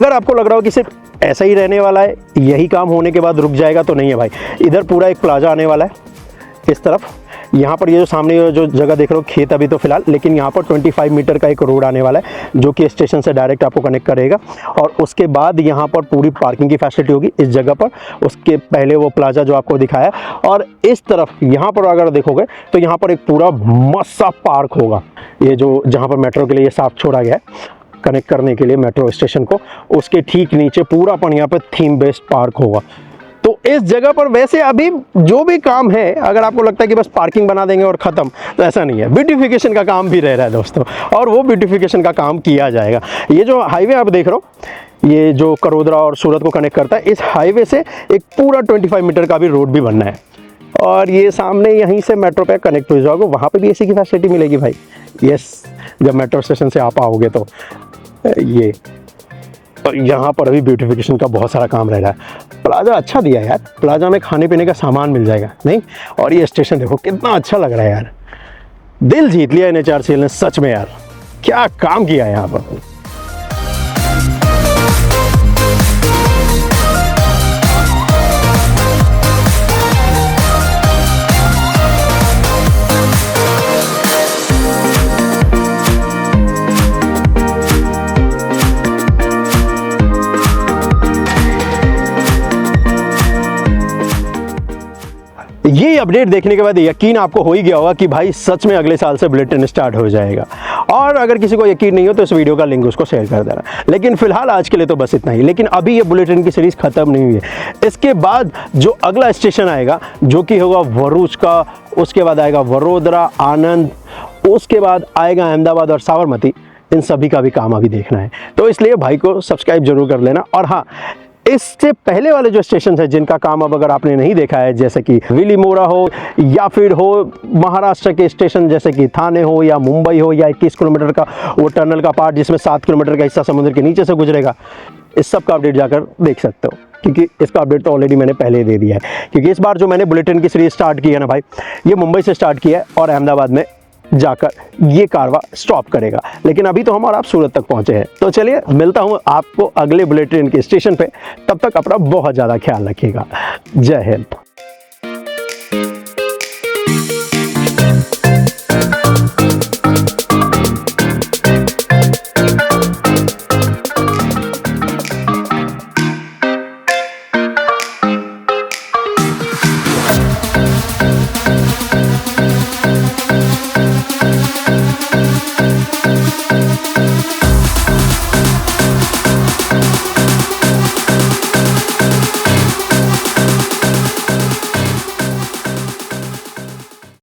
अगर आपको लग रहा हो कि सिर्फ ऐसा ही रहने वाला है, यही काम होने के बाद रुक जाएगा, तो नहीं है भाई। इधर पूरा एक प्लाजा आने वाला है इस तरफ। यहाँ पर ये जो सामने ये जो जगह देख रहे हो खेत अभी तो फिलहाल, लेकिन यहाँ पर 25 मीटर का एक रोड आने वाला है जो कि स्टेशन से डायरेक्ट आपको कनेक्ट करेगा। और उसके बाद यहाँ पर पूरी पार्किंग की फैसिलिटी होगी इस जगह पर। उसके पहले वो प्लाजा जो आपको दिखाया, और इस तरफ यहाँ पर अगर देखोगे तो यहाँ पर एक पूरा मस्त सा पार्क होगा, ये जो जहाँ पर मेट्रो के लिए साफ छोड़ा गया है कनेक्ट करने के लिए मेट्रो स्टेशन को, उसके ठीक नीचे पूरा पर यहाँ पर थीम बेस्ड पार्क होगा। तो इस जगह पर वैसे अभी जो भी काम है, अगर आपको लगता है कि बस पार्किंग बना देंगे और ख़त्म, तो ऐसा नहीं है। ब्यूटिफिकेशन का काम भी रह रहा है दोस्तों, और वो ब्यूटिफिकेशन का काम किया जाएगा। ये जो हाईवे आप देख रहे हो, ये जो करोदरा और सूरत को कनेक्ट करता है, इस हाईवे से एक पूरा 25 मीटर का भी रोड भी बनना है। और ये सामने यहीं से मेट्रो पे कनेक्ट हो जाओगे, वहाँ पे भी एसी की फैसिलिटी मिलेगी भाई। यस, जब मेट्रो स्टेशन से आप आओगे तो ये, और यहाँ पर अभी ब्यूटिफिकेशन का बहुत सारा काम रह रहा है। प्लाजा अच्छा दिया है यार, प्लाजा में खाने पीने का सामान मिल जाएगा नहीं। और ये स्टेशन देखो कितना अच्छा लग रहा है यार, दिल जीत लिया NHRCL ने सच में यार, क्या काम किया है यहाँ पर। ये अपडेट देखने के बाद यकीन आपको हो ही गया होगा कि भाई सच में अगले साल से बुलेट ट्रेन स्टार्ट हो जाएगा। और अगर किसी को यकीन नहीं हो तो इस वीडियो का लिंक उसको शेयर कर देना। लेकिन फिलहाल आज के लिए तो बस इतना ही। लेकिन अभी ये बुलेट ट्रेन की सीरीज खत्म नहीं हुई है। इसके बाद जो अगला स्टेशन आएगा जो कि होगा भरूच का, उसके बाद आएगा वडोदरा, आनंद, उसके बाद आएगा अहमदाबाद और साबरमती। इन सभी का भी काम अभी देखना है, तो इसलिए भाई को सब्सक्राइब जरूर कर लेना। और हाँ, इससे पहले वाले जो स्टेशन है जिनका काम अब अगर आपने नहीं देखा है, जैसे कि विलीमोरा हो या फिर हो महाराष्ट्र के स्टेशन जैसे कि थाने हो या मुंबई हो, या 21 किलोमीटर का वो टनल का पार्ट जिसमें 7 किलोमीटर का हिस्सा समुद्र के नीचे से गुजरेगा, इस सब का अपडेट जाकर देख सकते हो। क्योंकि इसका अपडेट तो ऑलरेडी मैंने पहले दे दिया है। क्योंकि इस बार जो मैंने बुलेट ट्रेन की सीरीज स्टार्ट की है ना भाई, ये मुंबई से स्टार्ट किया है और अहमदाबाद में जाकर ये कारवा स्टॉप करेगा। लेकिन अभी तो हम और आप सूरत तक पहुंचे हैं। तो चलिए मिलता हूं आपको अगले बुलेट ट्रेन के स्टेशन पे। तब तक अपना बहुत ज़्यादा ख्याल रखिएगा। जय हिंद।